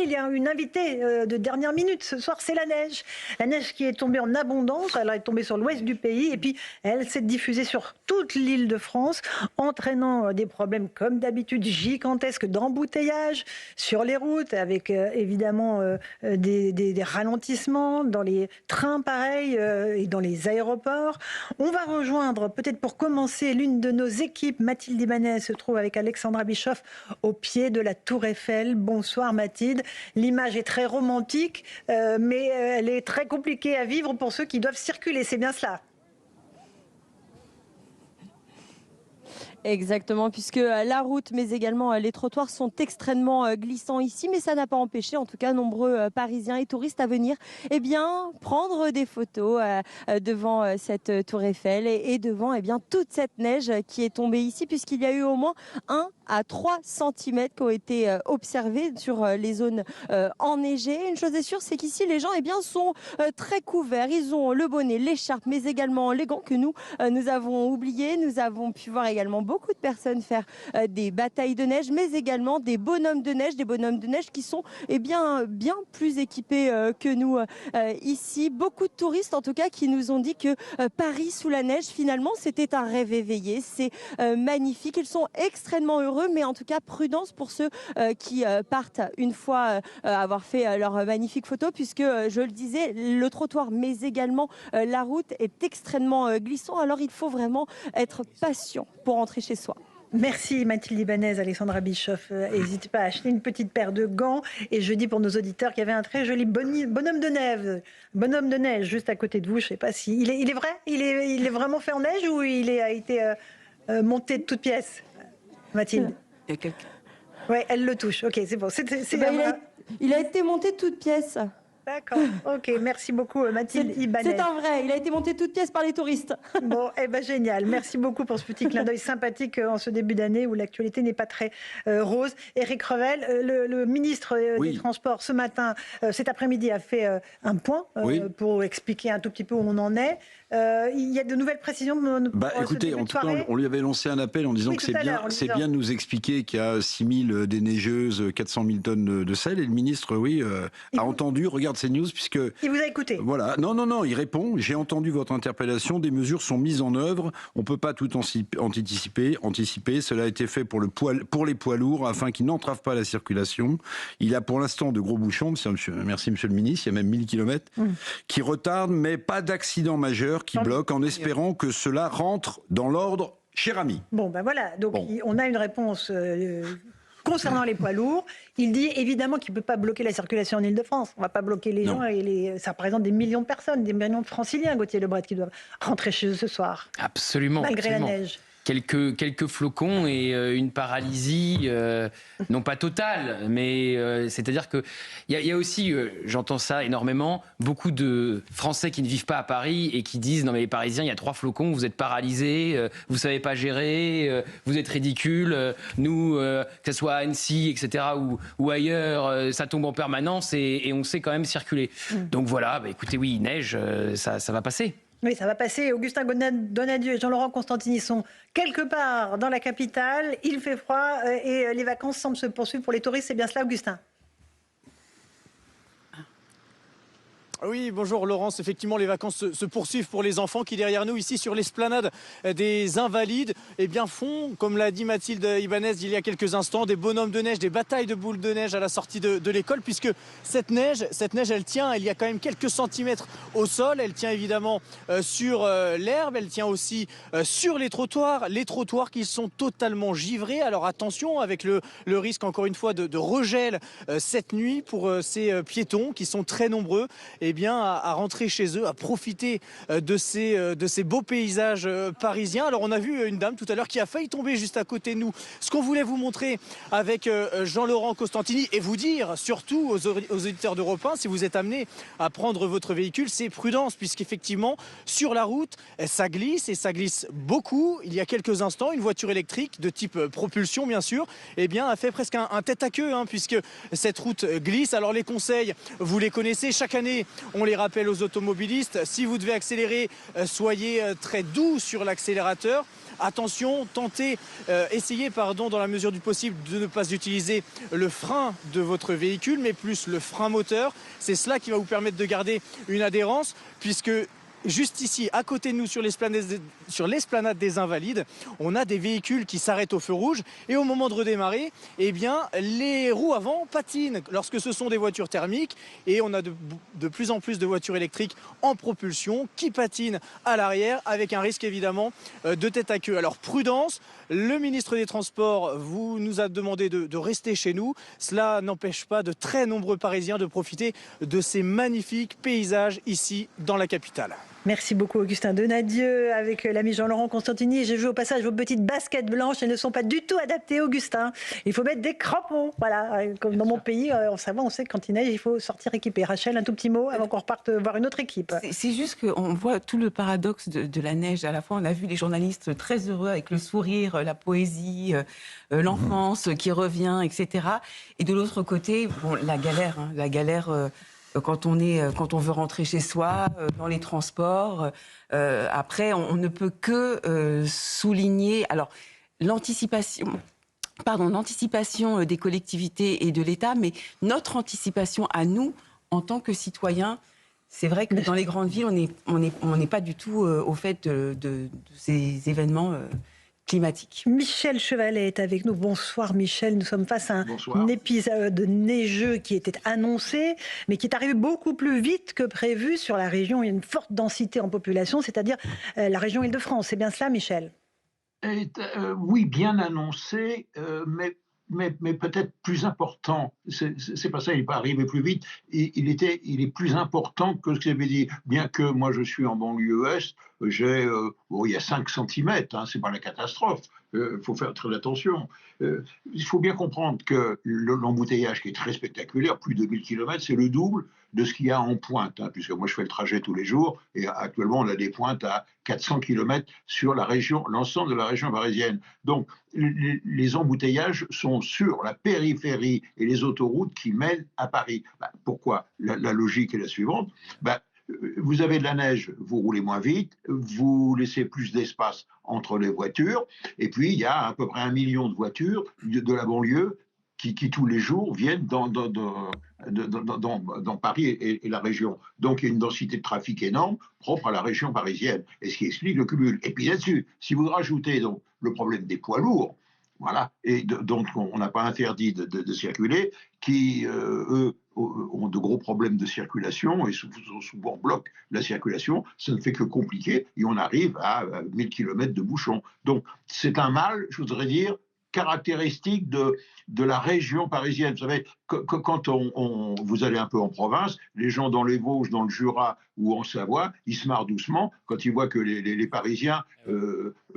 Il y a une invitée de dernière minute ce soir, c'est la neige. La neige qui est tombée en abondance, elle est tombée sur l'ouest du pays et puis elle s'est diffusée sur toute l'île de France, entraînant des problèmes comme d'habitude gigantesques d'embouteillage sur les routes, avec évidemment des ralentissements dans les trains pareil et dans les aéroports. On va rejoindre peut-être pour commencer l'une de nos équipes, Mathilde Ibanez se trouve avec Alexandra Bischoff au pied de la Tour Eiffel. Bonsoir Mathilde. L'image est très romantique, mais elle est très compliquée à vivre pour ceux qui doivent circuler. C'est bien cela? Exactement, puisque la route, mais également les trottoirs sont extrêmement glissants ici, mais ça n'a pas empêché, en tout cas, nombreux Parisiens et touristes à venir, eh bien, prendre des photos devant cette tour Eiffel et devant, eh bien, toute cette neige qui est tombée ici, puisqu'il y a eu au moins 1 à 3 cm qui ont été observés sur les zones enneigées. Une chose est sûre, c'est qu'ici, les gens, eh bien, sont très couverts. Ils ont le bonnet, l'écharpe, mais également les gants que nous avons oubliés. Nous avons pu voir également beaucoup de personnes faire des batailles de neige, mais également des bonhommes de neige qui sont bien plus équipés que nous ici. Beaucoup de touristes en tout cas qui nous ont dit que Paris sous la neige, finalement, c'était un rêve éveillé. C'est magnifique, ils sont extrêmement heureux, mais en tout cas prudence pour ceux qui partent une fois avoir fait leur magnifique photo, puisque je le disais, le trottoir, mais également la route est extrêmement glissant, alors il faut vraiment être patient pour rentrer chez soi. Merci Mathilde Ibanez, Alexandra Bischoff. N'hésitez pas à acheter une petite paire de gants. Et je dis pour nos auditeurs qu'il y avait un très joli bonhomme de neige juste à côté de vous. Je ne sais pas si il est vrai, il est vraiment fait en neige ou a été monté de toutes pièces, Mathilde? Oui, elle le touche. Ok, c'est bon. Il a été monté de toutes pièces. D'accord, ok, merci beaucoup Mathilde Ibanez. C'est un vrai, il a été monté de toutes pièces par les touristes. Bon, eh ben génial, merci beaucoup pour ce petit clin d'œil sympathique en ce début d'année où l'actualité n'est pas très rose. Éric Revel, le ministre des Transports ce matin, cet après-midi a fait un point pour expliquer un tout petit peu où on en est. Il y a de nouvelles précisions écoutez, en tout cas, on lui avait lancé un appel en disant que c'est bien de nous expliquer qu'il y a 6 000 déneigeuses, 400 000 tonnes de sel. Et le ministre, a entendu, regarde ces news, puisque... Il vous a écouté. Voilà. Non, il répond. J'ai entendu votre interpellation. Des mesures sont mises en œuvre. On ne peut pas tout anticiper. Cela a été fait pour les poids lourds afin qu'ils n'entravent pas la circulation. Il y a pour l'instant de gros bouchons. Merci, monsieur le ministre. Il y a même 1000 km qui retardent, mais pas d'accident majeur qui bloque, en espérant que cela rentre dans l'ordre, cher ami. Bon, ben voilà. Donc, on a une réponse... Concernant les poids lourds, il dit évidemment qu'il ne peut pas bloquer la circulation en Ile-de-France. On ne va pas bloquer les gens et ça représente des millions de personnes, des millions de franciliens, Gauthier Lebret, qui doivent rentrer chez eux ce soir. Absolument. Malgré la neige. Quelques flocons et une paralysie, non pas totale, mais c'est-à-dire qu'il y a aussi, j'entends ça énormément, beaucoup de Français qui ne vivent pas à Paris et qui disent « Non mais les Parisiens, il y a 3 flocons, vous êtes paralysés, vous ne savez pas gérer, vous êtes ridicules, nous, que ce soit à Annecy, etc. ou ailleurs, ça tombe en permanence et on sait quand même circuler. » Donc voilà, écoutez, oui, il neige, ça va passer. Oui, ça va passer. Augustin Donadieu et Jean-Laurent Constantini sont quelque part dans la capitale. Il fait froid et les vacances semblent se poursuivre pour les touristes. C'est bien cela, Augustin? Oui, bonjour Laurence. Effectivement, les vacances se poursuivent pour les enfants qui, derrière nous, ici sur l'esplanade des Invalides, font, comme l'a dit Mathilde Ibanez il y a quelques instants, des bonhommes de neige, des batailles de boules de neige à la sortie de l'école, puisque cette neige, elle tient, il y a quand même quelques centimètres au sol. Elle tient évidemment sur l'herbe, elle tient aussi sur les trottoirs qui sont totalement givrés. Alors attention, avec le risque, encore une fois, de regel cette nuit pour ces piétons qui sont très nombreux. À rentrer chez eux, à profiter de ces beaux paysages parisiens. Alors on a vu une dame tout à l'heure qui a failli tomber juste à côté de nous. Ce qu'on voulait vous montrer avec Jean-Laurent Constantini et vous dire surtout aux auditeurs d'Europe 1, si vous êtes amenés à prendre votre véhicule, c'est prudence, puisqu'effectivement sur la route ça glisse et ça glisse beaucoup. Il y a quelques instants, une voiture électrique de type propulsion bien sûr, a fait presque un tête à queue puisque cette route glisse. Alors les conseils, vous les connaissez, chaque année On les rappelle aux automobilistes, si vous devez accélérer, soyez très doux sur l'accélérateur. Attention, essayez dans la mesure du possible de ne pas utiliser le frein de votre véhicule, mais plus le frein moteur. C'est cela qui va vous permettre de garder une adhérence, puisque juste ici, à côté de nous, sur l'esplanade des Invalides, on a des véhicules qui s'arrêtent au feu rouge et au moment de redémarrer, eh bien, les roues avant patinent lorsque ce sont des voitures thermiques et on a de plus en plus de voitures électriques en propulsion qui patinent à l'arrière avec un risque évidemment de tête à queue. Alors prudence, le ministre des Transports nous a demandé de rester chez nous. Cela n'empêche pas de très nombreux Parisiens de profiter de ces magnifiques paysages ici dans la capitale. Merci beaucoup Augustin Donadieu avec l'ami Jean-Laurent Constantini. J'ai vu au passage vos petites baskets blanches, elles ne sont pas du tout adaptées Augustin. Il faut mettre des crampons, voilà, comme dans mon pays, on sait que quand il neige, il faut sortir équipé. Rachel, un tout petit mot avant qu'on reparte voir une autre équipe. C'est juste qu'on voit tout le paradoxe de la neige. À la fois, on a vu les journalistes très heureux avec le sourire, la poésie, l'enfance qui revient, etc. Et de l'autre côté, bon, la galère. Quand on veut rentrer chez soi, dans les transports. Après, on ne peut que souligner l'anticipation des collectivités et de l'État, mais notre anticipation à nous, en tant que citoyens. C'est vrai que dans les grandes villes, on n'est pas du tout au fait de ces événements climatique. Michel Chevalet est avec nous. Bonsoir Michel, nous sommes face à un épisode neigeux qui était annoncé, mais qui est arrivé beaucoup plus vite que prévu sur la région. Il y a une forte densité en population, c'est-à-dire la région Île-de-France. C'est bien cela, Michel? Oui, bien annoncé, mais peut-être plus important. C'est pas ça, il n'est pas arrivé plus vite. Il est plus important que ce que j'avais dit. Bien que moi je suis en banlieue est, il y a 5 cm, c'est pas la catastrophe. Il faut faire très attention. Il faut bien comprendre que l'embouteillage qui est très spectaculaire, plus de 1000 km, c'est le double de ce qu'il y a en pointe, puisque moi je fais le trajet tous les jours et actuellement on a des pointes à 400 km sur la région, l'ensemble de la région parisienne. Donc les embouteillages sont sur la périphérie et les autoroutes qui mènent à Paris. Pourquoi? La logique est la suivante. Vous avez de la neige, vous roulez moins vite, vous laissez plus d'espace entre les voitures, et puis il y a à peu près 1 million de voitures de la banlieue qui tous les jours viennent dans Paris et la région. Donc il y a une densité de trafic énorme propre à la région parisienne, et ce qui explique le cumul. Et puis là-dessus, si vous rajoutez donc le problème des poids lourds, voilà, et donc on n'a pas interdit de circuler, qui eux ont de gros problèmes de circulation et souvent bloquent la circulation, ça ne fait que compliquer et on arrive à 1000 km de bouchons. Donc c'est un mal, je voudrais dire, caractéristique de la région parisienne. Vous savez, quand vous allez un peu en province, les gens dans les Vosges, dans le Jura ou en Savoie, ils se marrent doucement quand ils voient que les Parisiens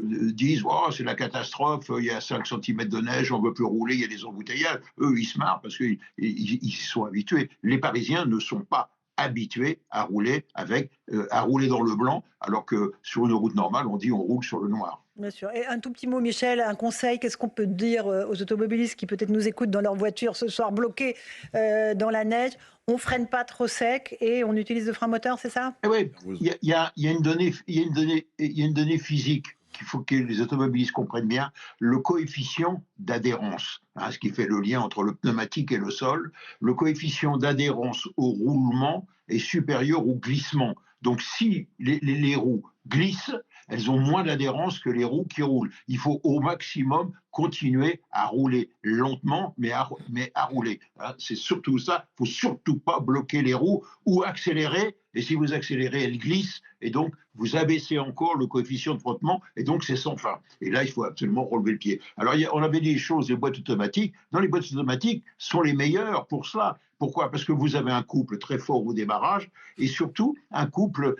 disent oh, c'est la catastrophe, il y a 5 cm de neige, on ne veut plus rouler, il y a des embouteillages. Eux, ils se marrent parce qu'ils y sont habitués. Les Parisiens ne sont pas habitués à rouler dans le blanc, alors que sur une route normale, on dit on roule sur le noir. Bien sûr. Et un tout petit mot, Michel, un conseil, qu'est-ce qu'on peut dire aux automobilistes qui peut-être nous écoutent dans leur voiture ce soir bloqués dans la neige? On freine pas trop sec et on utilise le frein moteur, c'est ça? Oui, il y a une donnée physique qu'il faut que les automobilistes comprennent bien, le coefficient d'adhérence, ce qui fait le lien entre le pneumatique et le sol. Le coefficient d'adhérence au roulement est supérieur au glissement. Donc si les roues glissent, elles ont moins d'adhérence que les roues qui roulent. Il faut au maximum continuer à rouler lentement, mais à rouler. C'est surtout ça. Il ne faut surtout pas bloquer les roues ou accélérer. Et si vous accélérez, elles glissent. Et donc, vous abaissez encore le coefficient de frottement. Et donc, c'est sans fin. Et là, il faut absolument relever le pied. Alors, on avait dit les choses des boîtes automatiques. Non, les boîtes automatiques sont les meilleures pour cela. Pourquoi? Parce que vous avez un couple très fort au démarrage et surtout un couple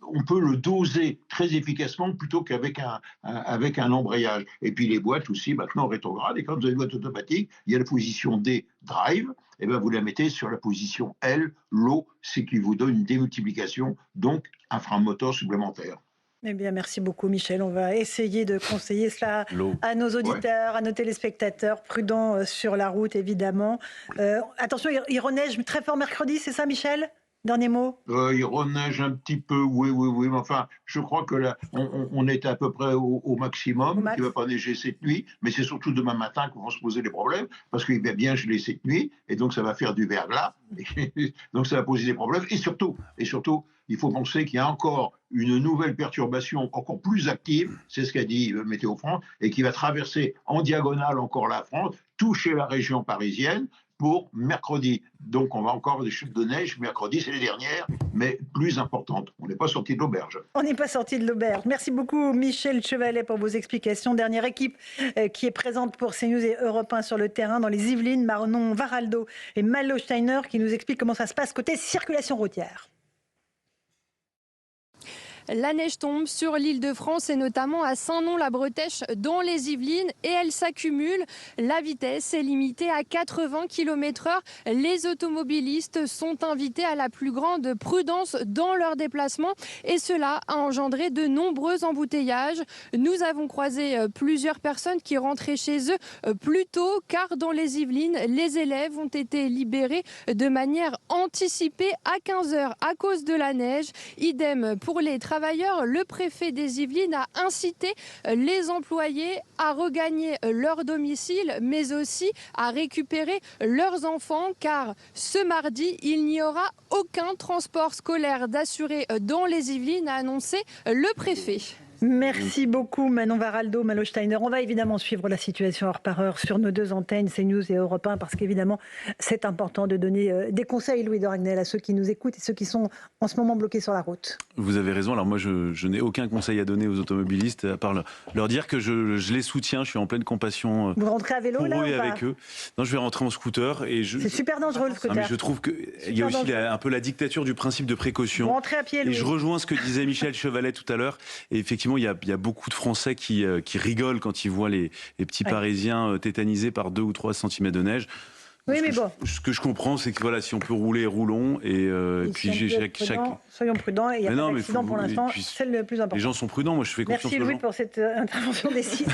on peut le doser très efficacement plutôt qu'avec un embrayage. Et puis les boîtes aussi maintenant rétrogrades. Et quand vous avez une boîte automatique, il y a la position D, drive, et bien vous la mettez sur la position L, low, c'est qui vous donne une démultiplication, donc un frein moteur supplémentaire. Eh bien, merci beaucoup, Michel. On va essayer de conseiller cela à nos auditeurs, à nos téléspectateurs, prudents sur la route, évidemment. Attention, il reneige très fort mercredi, c'est ça, Michel? Dernier mot. Il reneige un petit peu, oui, mais enfin, je crois que là, on est à peu près au maximum, Au max. il ne va pas neiger cette nuit, mais c'est surtout demain matin qu'on va se poser les problèmes, parce qu'il va bien geler cette nuit, et donc ça va faire du verglas, et donc ça va poser des problèmes, et surtout, il faut penser qu'il y a encore une nouvelle perturbation encore plus active, c'est ce qu'a dit Météo France, et qui va traverser en diagonale encore la France, toucher la région parisienne, pour mercredi. Donc on va encore avoir des chutes de neige. Mercredi, c'est les dernières, mais plus importantes. On n'est pas sorti de l'auberge. On n'est pas sorti de l'auberge. Merci beaucoup Michel Chevalet pour vos explications. Dernière équipe qui est présente pour CNews et Europe 1 sur le terrain dans les Yvelines, Manon Varaldo et Malo Steiner qui nous expliquent comment ça se passe côté circulation routière. La neige tombe sur l'Île-de-France et notamment à Saint-Nom-la-Bretèche dans les Yvelines et elle s'accumule. La vitesse est limitée à 80 km/h. Les automobilistes sont invités à la plus grande prudence dans leurs déplacements et cela a engendré de nombreux embouteillages. Nous avons croisé plusieurs personnes qui rentraient chez eux plus tôt car dans les Yvelines, les élèves ont été libérés de manière anticipée à 15h à cause de la neige. Idem pour les travailleurs. Le préfet des Yvelines a incité les employés à regagner leur domicile, mais aussi à récupérer leurs enfants, car ce mardi, il n'y aura aucun transport scolaire d'assurer dans les Yvelines, a annoncé le préfet. Merci beaucoup Manon Varaldo, Malo Steiner. On va évidemment suivre la situation heure par heure sur nos deux antennes, CNews et Europe 1, parce qu'évidemment, c'est important de donner des conseils, Louis de Ragnel, à ceux qui nous écoutent et ceux qui sont en ce moment bloqués sur la route. Vous avez raison. Alors moi, je n'ai aucun conseil à donner aux automobilistes, à part leur dire que je les soutiens. Je suis en pleine compassion Vous rentrez à vélo pour là eux et ou pas? avec eux. Non, je vais rentrer en scooter. C'est super dangereux le scooter. Mais je trouve qu'il y a aussi un peu la dictature du principe de précaution. Vous rentrez à pied, Louis. Et je rejoins ce que disait Michel Chevalet tout à l'heure. Et effectivement, il y a beaucoup de Français qui rigolent quand ils voient les petits Parisiens tétanisés par 2 ou 3 centimètres de neige. Oui, mais bon. Ce que je comprends, c'est que voilà, si on peut rouler, roulons. Et puis soyons prudents. Il n'y a pas d'accident pour l'instant. C'est le plus important. Les gens sont prudents. Moi, je fais confiance aux gens. Merci Louis pour cette intervention décisive.